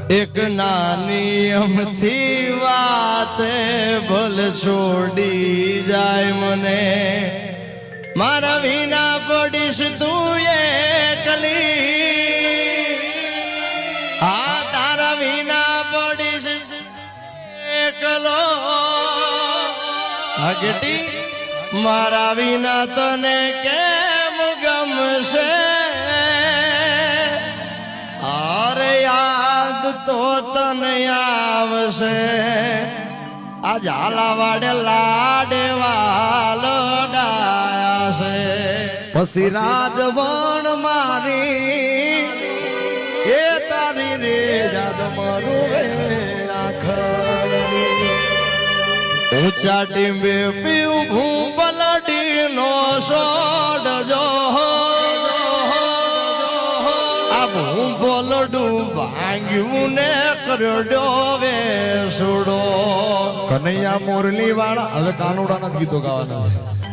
એક નાની અમથી વાત ભલ છોડી જાય મને મારા વિના પડીશ તું એકલી આ તારા વિના પડીશ એકલો હગટી મારા વિના તને કેમ ગમશે અરે યાદ તો તને આવશે આ ઝાલાવાડે લાડેવાલો ડાયા છે પછી રાજવણ મારી એ તારી રે જાદ મારું ઊંચા ટીંબે પીવું પલટી નો સોડજો આ ભૂ બોલડું ભાંગ્યું ને કરડ્યો વેસડો કનૈયા મોરલી વાળા હવે કાનુડાના ગીતો ગાવાના છે